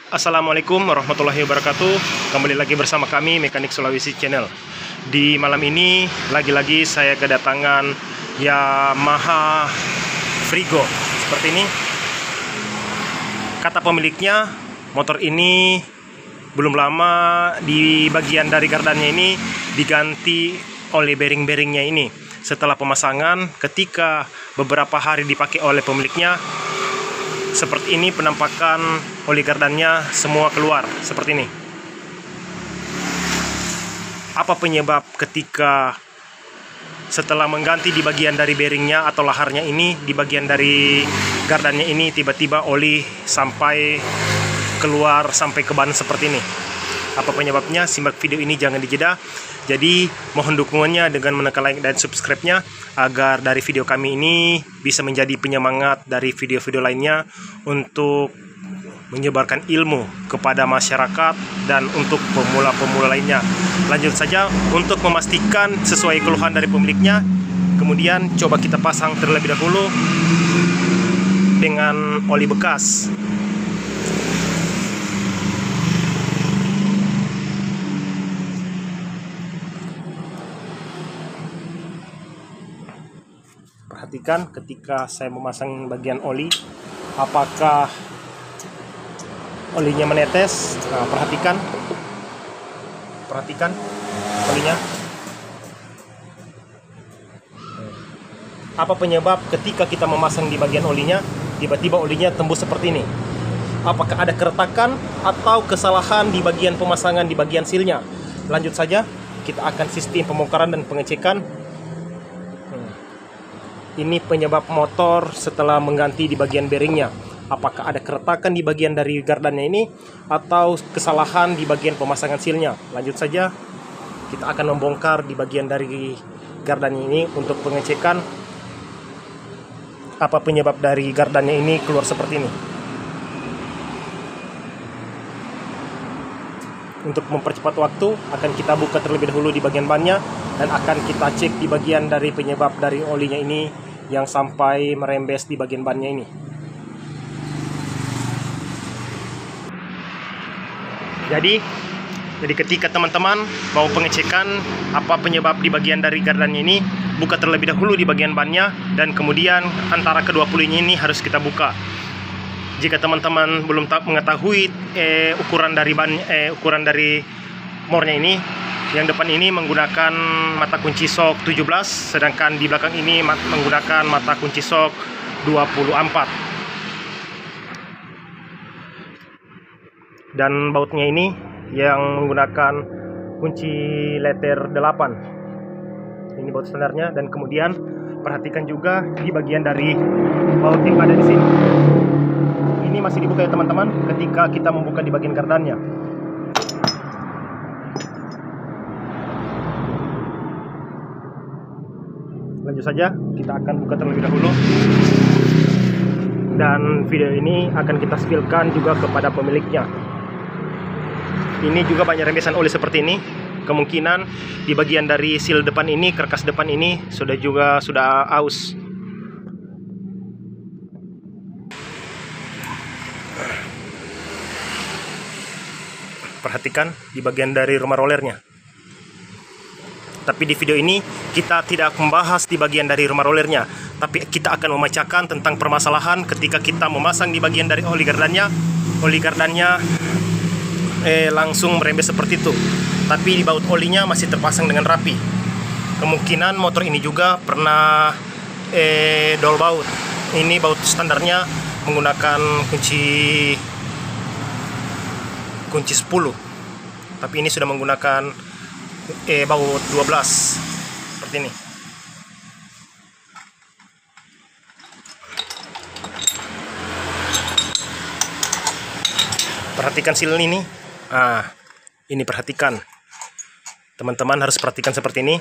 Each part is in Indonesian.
Assalamualaikum warahmatullahi wabarakatuh. Kembali lagi bersama kami Mekanik Sulawesi Channel. Di malam ini lagi-lagi saya kedatangan Yamaha Frigo seperti ini. Kata pemiliknya, motor ini belum lama di bagian dari gardannya ini diganti oleh bearing-bearingnya ini. Setelah pemasangan, ketika beberapa hari dipakai oleh pemiliknya, seperti ini penampakan oli gardannya semua keluar seperti ini. Apa penyebab ketika setelah mengganti di bagian dari bearingnya atau laharnya ini, di bagian dari gardannya ini tiba-tiba oli sampai keluar sampai ke ban seperti ini? Apa penyebabnya? Simak video ini, jangan dijeda. Jadi mohon dukungannya dengan menekan like dan subscribe-nya agar dari video kami ini bisa menjadi penyemangat dari video-video lainnya untuk menyebarkan ilmu kepada masyarakat dan untuk pemula-pemula lainnya. Lanjut saja untuk memastikan sesuai keluhan dari pemiliknya. Kemudian coba kita pasang terlebih dahulu dengan oli bekas. Perhatikan ketika saya memasang bagian oli, apakah olinya menetes. Nah, perhatikan olinya. Apa penyebab ketika kita memasang di bagian olinya, tiba-tiba olinya tembus seperti ini? Apakah ada keretakan atau kesalahan di bagian pemasangan di bagian sealnya? Lanjut saja, kita akan sistem pembongkaran dan pengecekan. Ini penyebab motor setelah mengganti di bagian bearingnya. Apakah ada keretakan di bagian dari gardannya ini atau kesalahan di bagian pemasangan sealnya? Lanjut saja, kita akan membongkar di bagian dari gardannya ini untuk pengecekan apa penyebab dari gardannya ini keluar seperti ini. Untuk mempercepat waktu, akan kita buka terlebih dahulu di bagian bannya dan akan kita cek di bagian dari penyebab dari olinya ini yang sampai merembes di bagian bannya ini. Jadi ketika teman-teman mau pengecekan apa penyebab di bagian dari gardannya ini, buka terlebih dahulu di bagian bannya dan kemudian antara kedua pulinya ini harus kita buka. Jika teman-teman belum mengetahui ukuran dari mornya ini, yang depan ini menggunakan mata kunci sok 17, sedangkan di belakang ini menggunakan mata kunci sok 24. Dan bautnya ini yang menggunakan kunci letter 8. Ini baut standarnya, dan kemudian perhatikan juga di bagian dari baut yang ada di sini. Ini masih dibuka ya teman-teman ketika kita membuka di bagian gardannya. Lanjut saja, kita akan buka terlebih dahulu. Dan video ini akan kita spillkan juga kepada pemiliknya. Ini juga banyak rembesan oli seperti ini. Kemungkinan di bagian dari seal depan ini, karkas depan ini sudah aus. Perhatikan di bagian dari rumah rollernya. Tapi di video ini kita tidak membahas di bagian dari rumah rollernya, tapi kita akan memecahkan tentang permasalahan ketika kita memasang di bagian dari oli gardannya. Oli gardannya langsung merembes seperti itu, tapi di baut olinya masih terpasang dengan rapi. Kemungkinan motor ini juga pernah dol baut. Ini baut standarnya menggunakan kunci 10, tapi ini sudah menggunakan baut 12 seperti ini. Perhatikan seal ini. Ini perhatikan. Teman-teman harus perhatikan seperti ini.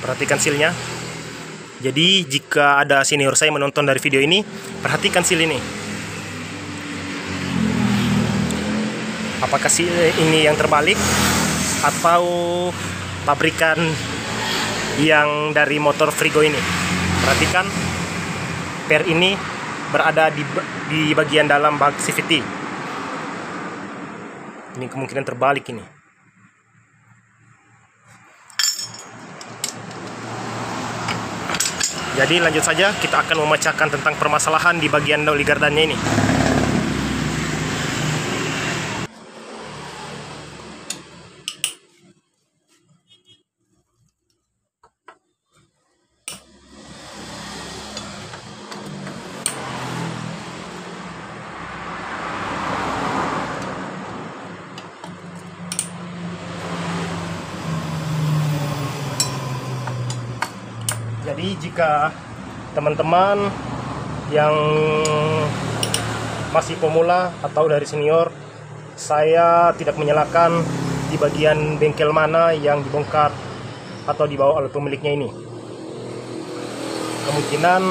Perhatikan sealnya. Jadi jika ada senior saya menonton dari video ini, perhatikan seal ini. Apakah seal ini yang terbalik atau pabrikan yang dari motor Frigo ini? Perhatikan per ini berada di bagian dalam bag CVT. Ini kemungkinan terbalik ini. Jadi lanjut saja, kita akan memecahkan tentang permasalahan di bagian oli gardannya ini. Jadi jika teman-teman yang masih pemula atau dari senior, saya tidak menyalahkan di bagian bengkel mana yang dibongkar atau dibawa oleh pemiliknya ini. Kemungkinan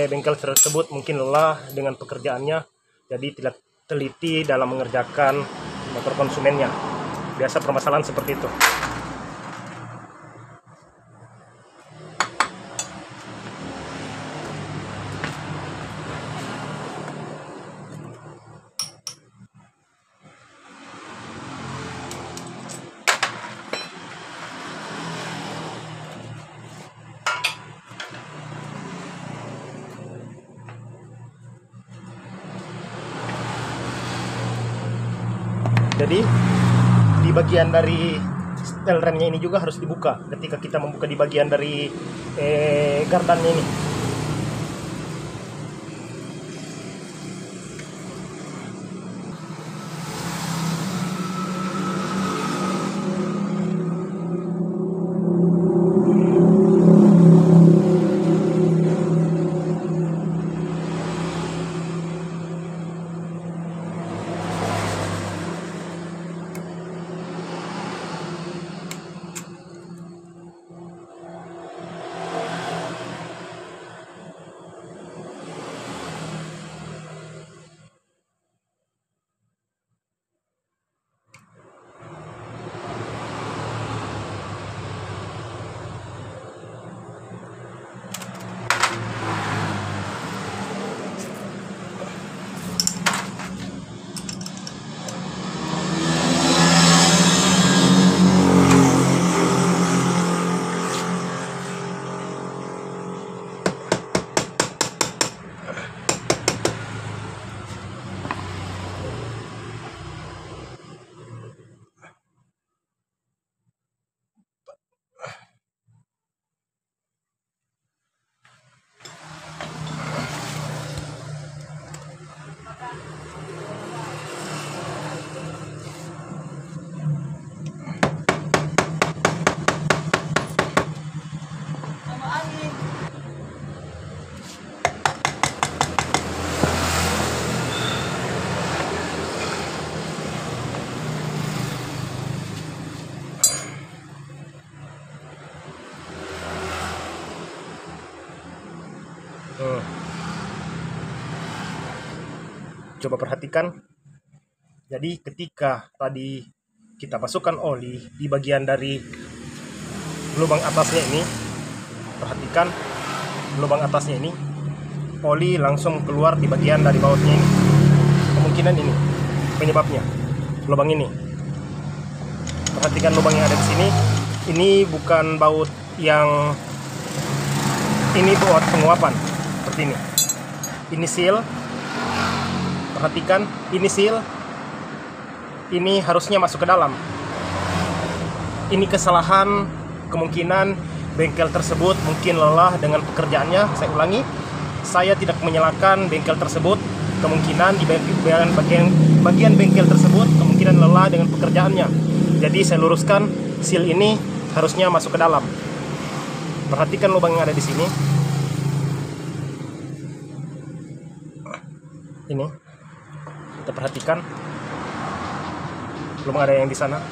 bengkel tersebut mungkin lelah dengan pekerjaannya, jadi tidak teliti dalam mengerjakan motor konsumennya. Biasa permasalahan seperti itu. Jadi di bagian dari setel remnya ini juga harus dibuka ketika kita membuka di bagian dari gardannya ini. Coba perhatikan. Jadi ketika tadi kita masukkan oli di bagian dari lubang atasnya ini, perhatikan lubang atasnya ini, oli langsung keluar di bagian dari bautnya ini. Kemungkinan ini penyebabnya, lubang ini. Perhatikan lubang yang ada di sini. Ini bukan baut yang, ini buat penguapan seperti ini. Ini seal. Perhatikan, ini seal. Ini harusnya masuk ke dalam. Ini kesalahan, kemungkinan bengkel tersebut mungkin lelah dengan pekerjaannya. Saya ulangi, saya tidak menyalahkan bengkel tersebut. Kemungkinan di bagian bengkel tersebut kemungkinan lelah dengan pekerjaannya. Jadi saya luruskan, seal ini harusnya masuk ke dalam. Perhatikan lubang yang ada di sini. Ini kita perhatikan, belum ada yang di sana,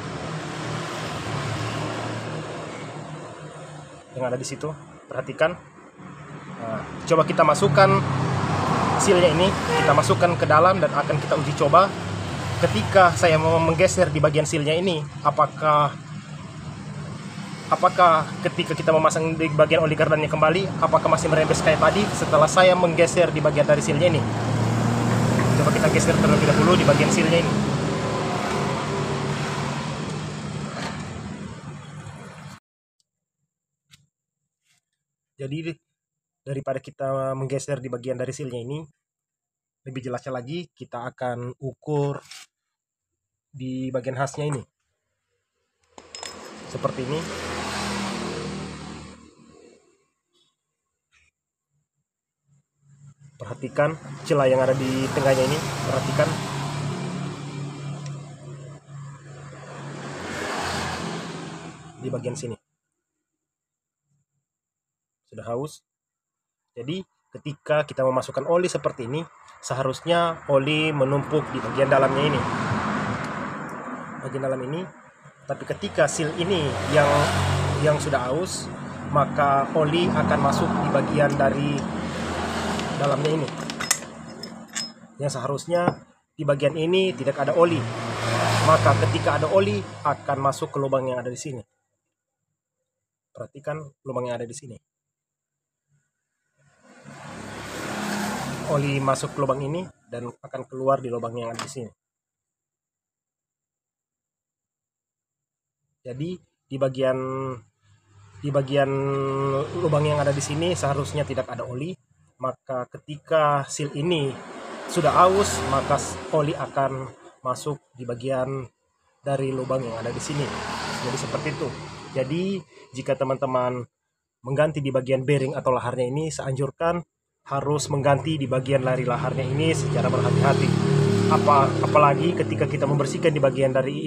yang ada di situ. Perhatikan. Nah, coba kita masukkan sealnya ini, kita masukkan ke dalam dan akan kita uji coba. Ketika saya mau menggeser di bagian sealnya ini, apakah apakah ketika kita memasang di bagian oli gardannya kembali, apakah masih merembes kayak tadi setelah saya menggeser di bagian dari sealnya ini. Coba kita geser terlebih dahulu di bagian sealnya ini. Jadi daripada kita menggeser di bagian dari sealnya ini, lebih jelasnya lagi kita akan ukur di bagian khasnya ini. Seperti ini. Perhatikan celah yang ada di tengahnya ini, perhatikan. Di bagian sini. Sudah haus. Jadi ketika kita memasukkan oli seperti ini, seharusnya oli menumpuk di bagian dalamnya ini. Bagian dalam ini. Tapi ketika seal ini yang sudah haus, maka oli akan masuk di bagian dari dalamnya ini. Yang seharusnya di bagian ini tidak ada oli. Maka ketika ada oli akan masuk ke lubang yang ada di sini. Perhatikan lubang yang ada di sini. Oli masuk ke lubang ini dan akan keluar di lubang yang ada di sini. Jadi di bagian lubang yang ada di sini seharusnya tidak ada oli. Maka ketika seal ini sudah aus, maka oli akan masuk di bagian dari lubang yang ada di sini. Jadi seperti itu. Jadi jika teman-teman mengganti di bagian bearing atau laharnya ini, saya anjurkan harus mengganti di bagian lari laharnya ini secara berhati-hati. Apalagi ketika kita membersihkan di bagian dari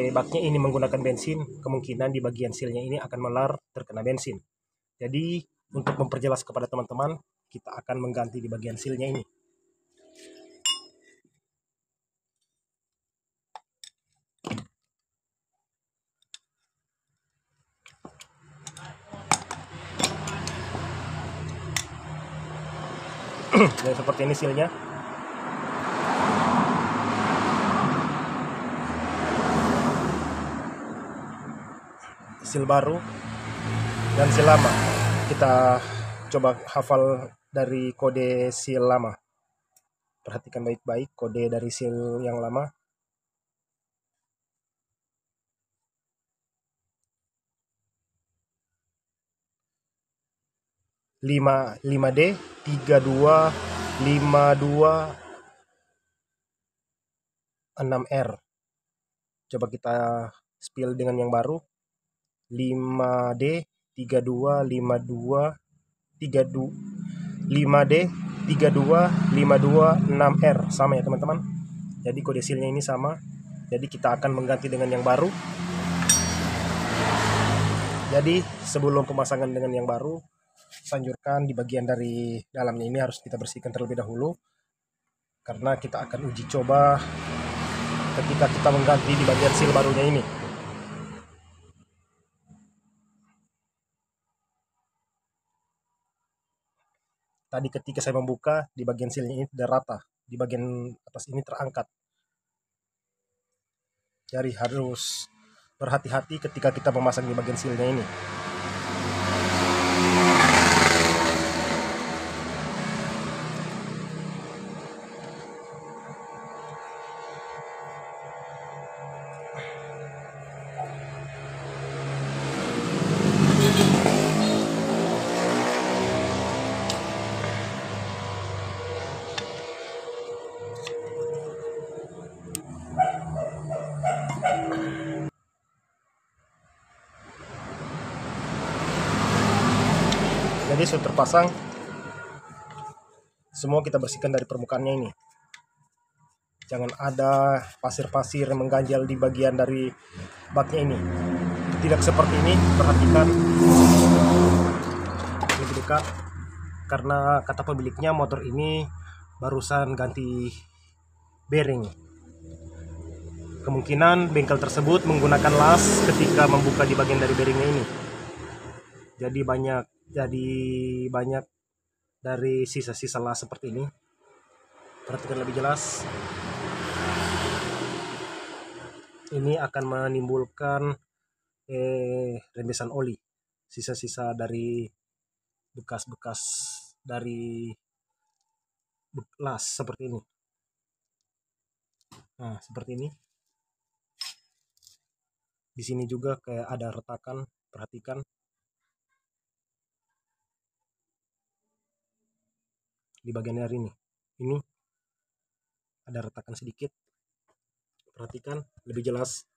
baknya ini menggunakan bensin, kemungkinan di bagian sealnya ini akan melar terkena bensin. Jadi untuk memperjelas kepada teman-teman, kita akan mengganti di bagian sealnya ini. Jadi seperti ini sealnya. Seal baru dan seal lama. Kita coba hafal dari kode seal lama. Perhatikan baik-baik kode dari seal yang lama. 5D 3252 6R. Coba kita spill dengan yang baru. 5D 3252 5D 32526R, sama ya teman-teman. Jadi kode sealnya ini sama. Jadi kita akan mengganti dengan yang baru. Jadi sebelum pemasangan dengan yang baru, anjurkan di bagian dari dalamnya ini harus kita bersihkan terlebih dahulu, karena kita akan uji coba ketika kita mengganti di bagian seal barunya ini. Tadi ketika saya membuka, di bagian sealnya ini tidak rata, di bagian atas ini terangkat. Jadi harus berhati-hati ketika kita memasang di bagian sealnya ini. Jadi sudah terpasang. Semua kita bersihkan dari permukaannya ini. Jangan ada pasir-pasir yang mengganjal di bagian dari baknya ini. Tidak seperti ini, perhatikan lebih dekat. Karena kata pemiliknya motor ini barusan ganti bearing. Kemungkinan bengkel tersebut menggunakan las ketika membuka di bagian dari bearingnya ini. Jadi banyak dari sisa-sisa las seperti ini. Perhatikan lebih jelas. Ini akan menimbulkan rembesan oli, sisa-sisa dari bekas-bekas dari las seperti ini. Nah, seperti ini. Di sini juga kayak ada retakan, perhatikan. Di bagian dari ini ada retakan sedikit. Perhatikan lebih jelas.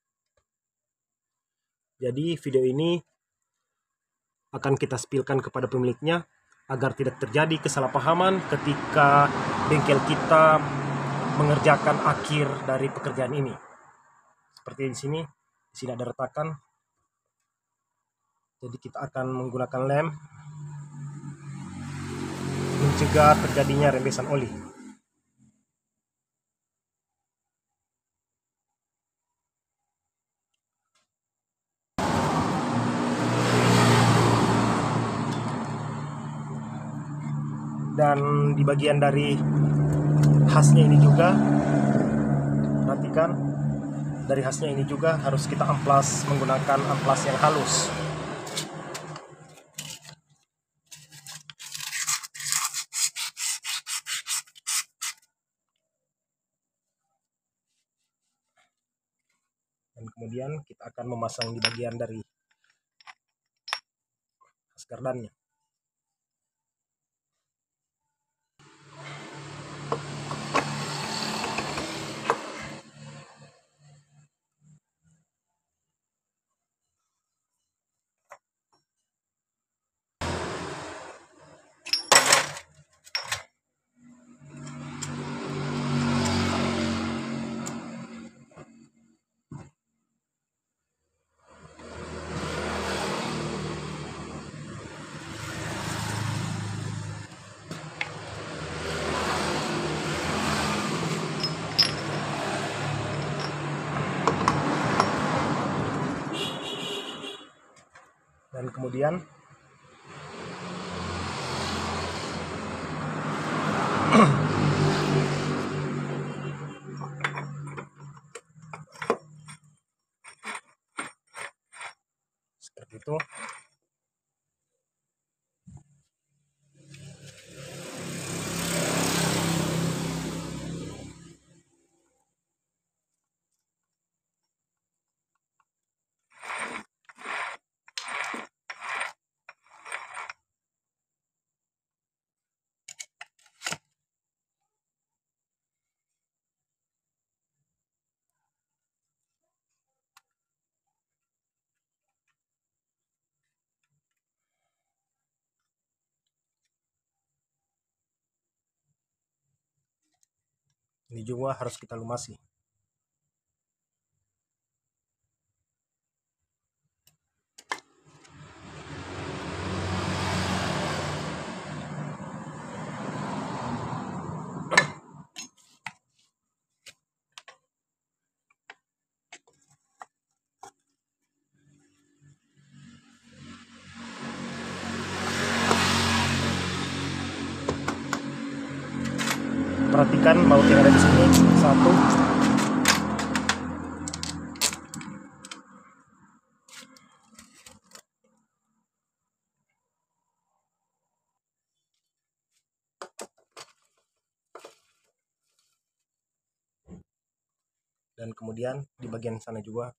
Jadi video ini akan kita spillkan kepada pemiliknya agar tidak terjadi kesalahpahaman ketika bengkel kita mengerjakan akhir dari pekerjaan ini. Seperti di sini ada retakan. Jadi kita akan menggunakan lem mencegah terjadinya rembesan oli. Dan di bagian dari khasnya ini juga, perhatikan, dari khasnya ini juga harus kita amplas menggunakan amplas yang halus. Dan kemudian kita akan memasang di bagian dari khas gardannya. Dan kemudian seperti itu. Ini juga harus kita lumasi. Perhatikan baut yang ada di sini, satu. Dan kemudian di bagian sana juga.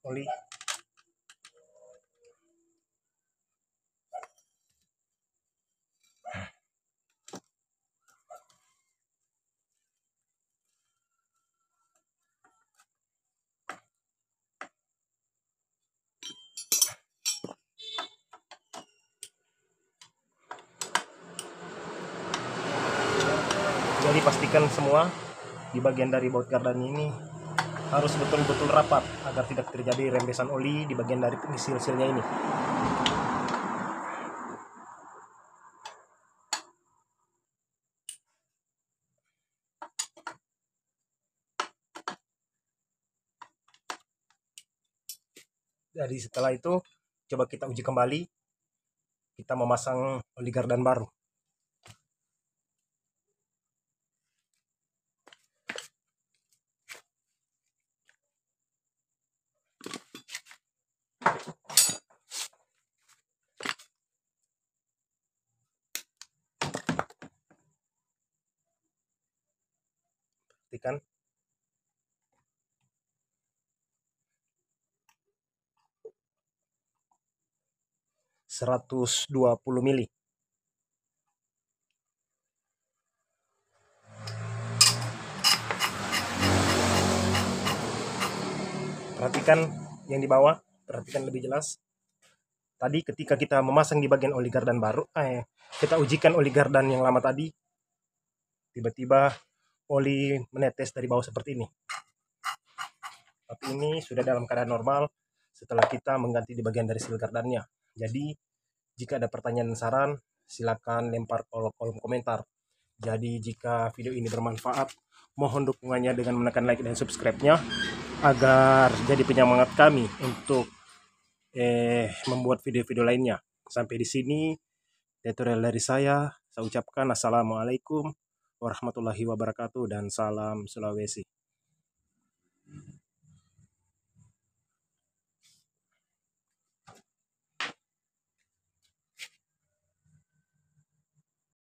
oli. Jadi pastikan semua di bagian dari baut gardan ini harus betul-betul rapat agar tidak terjadi rembesan oli di bagian dari pengisi-silnya ini. Jadi setelah itu coba kita uji kembali, kita memasang oli gardan baru. Perhatikan. ...120 mili. Perhatikan yang di bawah, perhatikan lebih jelas. Tadi ketika kita memasang di bagian oli gardan baru, kita ujikan oli gardan yang lama tadi, tiba-tiba oli menetes dari bawah seperti ini. Tapi ini sudah dalam keadaan normal setelah kita mengganti di bagian dari seal gardannya. Jadi jika ada pertanyaan dan saran, silakan lempar kolom komentar. Jadi jika video ini bermanfaat, mohon dukungannya dengan menekan like dan subscribe-nya agar jadi penyemangat kami untuk membuat video-video lainnya. Sampai di sini tutorial dari saya ucapkan assalamualaikum warahmatullahi wabarakatuh dan salam Sulawesi.